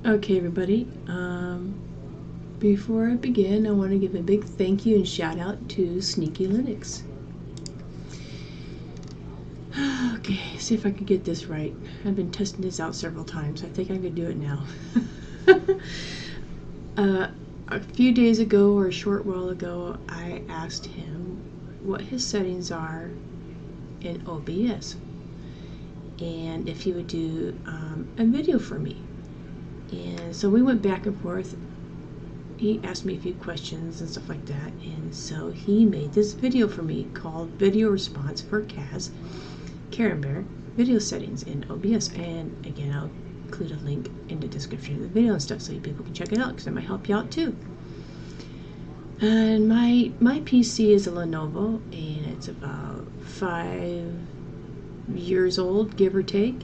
Okay, everybody. Before I begin, I want to give a big thank you and shout out to SneekyLinux. Okay, see if I can get this right. I've been testing this out several times. I think I could do it now. A few days ago, or a short while ago, I asked him what his settings are in OBS and if he would do a video for me. And so we went back and forth. He asked me a few questions and stuff like that, and so he made this video for me called Video Response for CAS Karen Bear Video Settings in OBS. And again, I'll include a link in the description of the video and stuff so you people can check it out, because it might help you out too. And my PC is a Lenovo, and it's about 5 years old, give or take,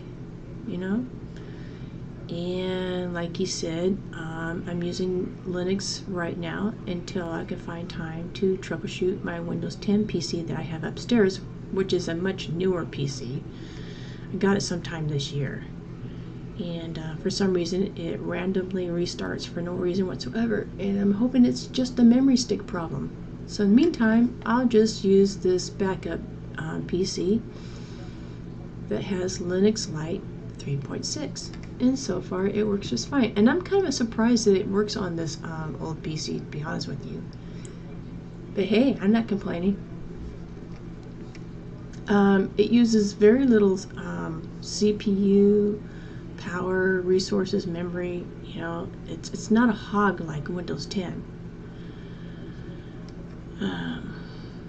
you know. And like he said, I'm using Linux right now until I can find time to troubleshoot my Windows 10 PC that I have upstairs, which is a much newer PC. I got it sometime this year, and for some reason it randomly restarts for no reason whatsoever, and I'm hoping it's just a memory stick problem. So in the meantime, I'll just use this backup PC that has Linux Lite 3.6. And so far it works just fine, and I'm kind of surprised that it works on this old PC, to be honest with you, but hey, I'm not complaining. It uses very little CPU power, resources, memory. You know, it's not a hog like Windows 10.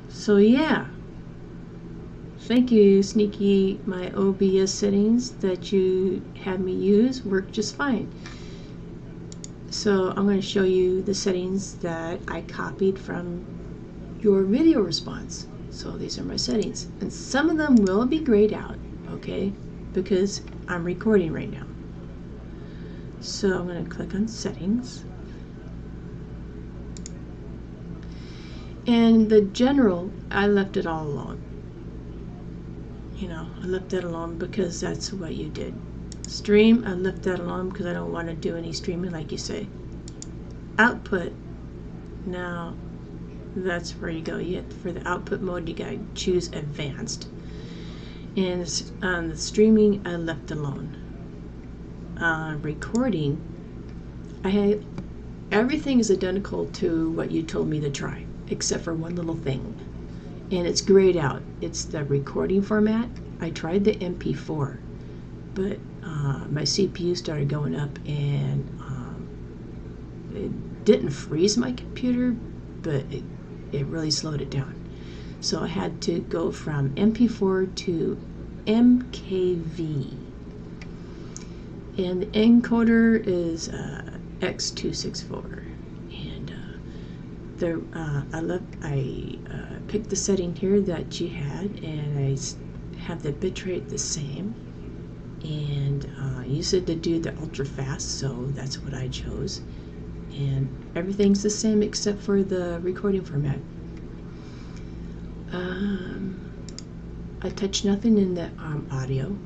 So yeah, thank you, Sneaky. My OBS settings that you had me use work just fine. So I'm going to show you the settings that I copied from your video response. So these are my settings, and some of them will be grayed out, okay, because I'm recording right now. So I'm going to click on settings, and the general, I left it all alone. You know, I left that alone because that's what you did. Stream, I left that alone because I don't want to do any streaming like you say. Output, now that's where you go. For the output mode, you gotta choose advanced. And the streaming, I left alone. Recording, everything is identical to what you told me to try, except for one little thing. And it's grayed out. It's the recording format. I tried the MP4, but my CPU started going up, and it didn't freeze my computer, but it really slowed it down. So I had to go from MP4 to MKV. And the encoder is X264. I picked the setting here that you had, and I have the bitrate the same, and you said to do the ultra fast, so that's what I chose, and everything's the same except for the recording format. I touched nothing in the audio,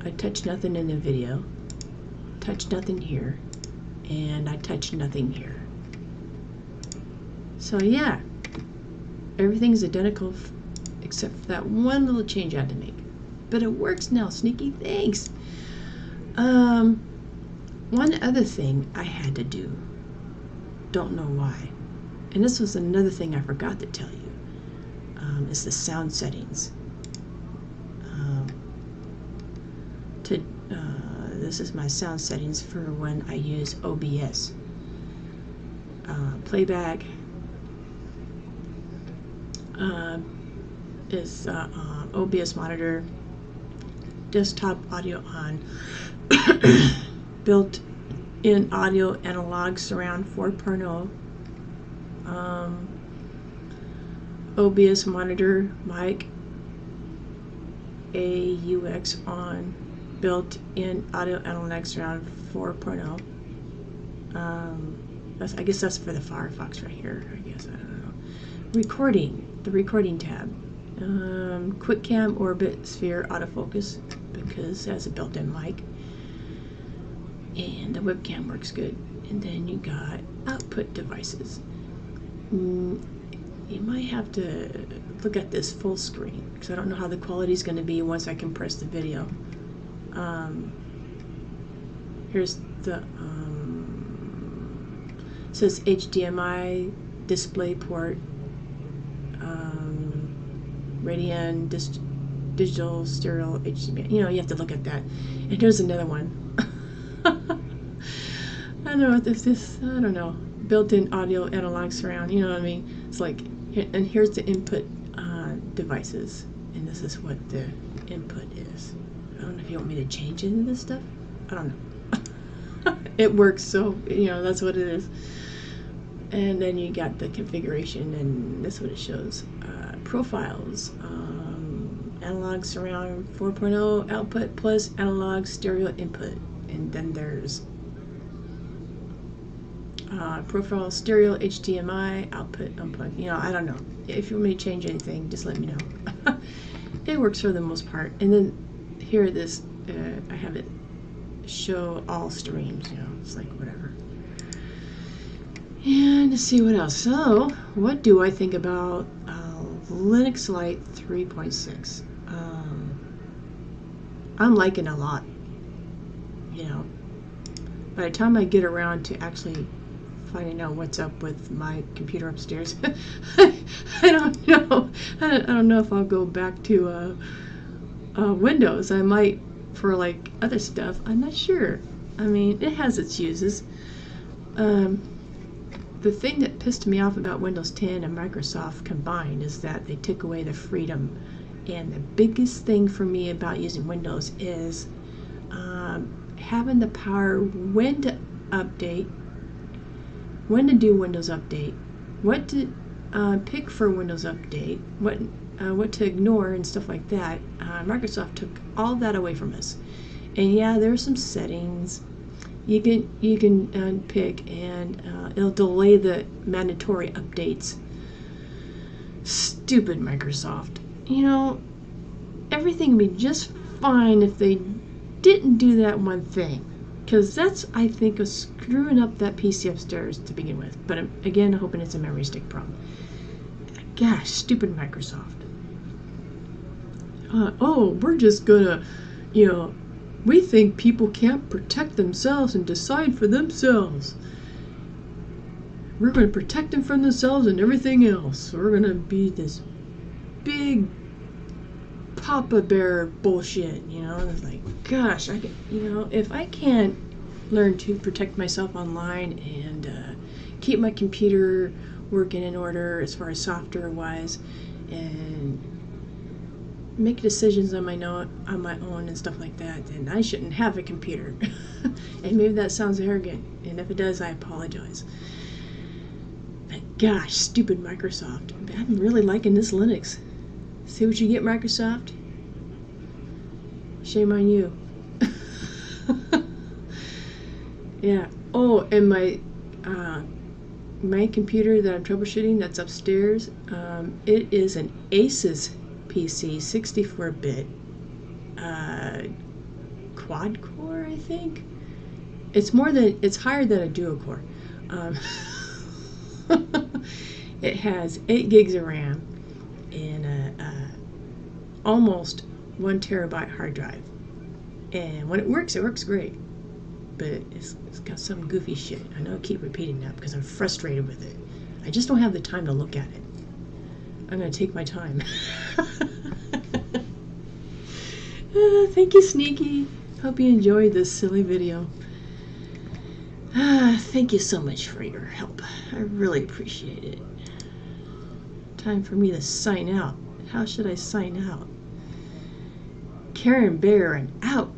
I touched nothing in the video, touched nothing here, and I touched nothing here. So yeah, everything's identical except for that one little change I had to make. But it works now, Sneaky, thanks. One other thing I had to do, don't know why, and this was another thing I forgot to tell you, is the sound settings. This is my sound settings for when I use OBS. Playback is OBS monitor, desktop audio on, built-in audio analog surround 4.0, OBS monitor mic AUX on, built-in audio analog surround 4.0. I guess that's for the Firefox right here. I guess, I don't know. Recording, the recording tab. Quick cam, orbit, sphere, autofocus, because it has a built-in mic. and the webcam works good. And then you got output devices. You might have to look at this full screen because I don't know how the quality is going to be once I compress the video. Here's the it says HDMI display port, Radeon digital stereo HDMI. You know, you have to look at that. And here's another one. I don't know what this is. I don't know. Built-in audio analog surround. You know what I mean? It's like, and here's the input devices, and this is what the input is. I don't know if you want me to change any of this stuff. I don't know. It works, so you know that's what it is. And then you got the configuration, and that's what it shows. Profiles, analog surround 4.0 output plus analog stereo input, and then there's profile stereo HDMI output unplug. You know, I don't know. If you want me to change anything, just let me know. It works for the most part. And then here this, I have it show all streams. You know, it's like whatever. And let's see what else. So, what do I think about Linux Lite 3.6? I'm liking it a lot. You know, by the time I get around to actually finding out what's up with my computer upstairs, I don't know. I don't know if I'll go back to Windows. I might for like other stuff. I'm not sure. I mean, it has its uses. The thing that pissed me off about Windows 10 and Microsoft combined is that they took away the freedom. And the biggest thing for me about using Windows is having the power when to update, when to do Windows Update, what to pick for Windows Update, what to ignore and stuff like that. Microsoft took all that away from us. And yeah, there's some settings you can pick, and it'll delay the mandatory updates. Stupid Microsoft. You know, everything would be just fine if they didn't do that one thing, because that's, I think, was screwing up that PC upstairs to begin with. But again, I'm hoping it's a memory stick problem. Gosh, stupid Microsoft. Oh, we're just gonna, you know, we think people can't protect themselves and decide for themselves. We're going to protect them from themselves and everything else. We're going to be this big Papa Bear bullshit, you know. It's like, gosh, if I can't learn to protect myself online and keep my computer working in order as far as software-wise, and make decisions on my own and stuff like that, then I shouldn't have a computer. And maybe that sounds arrogant, and if it does, I apologize. But gosh, stupid Microsoft. I'm really liking this Linux. See what you get, Microsoft? Shame on you. Yeah. Oh, and my computer that I'm troubleshooting that's upstairs, it is an Asus PC, 64-bit, quad core, I think. It's higher than a dual core. It has 8 gigs of RAM and almost 1 terabyte hard drive. And when it works great. But it's got some goofy shit. I know I keep repeating that because I'm frustrated with it. I just don't have the time to look at it. I'm going to take my time. Thank you, Sneaky. Hope you enjoyed this silly video. Thank you so much for your help. I really appreciate it. Time for me to sign out. How should I sign out? Karen Bear, and out.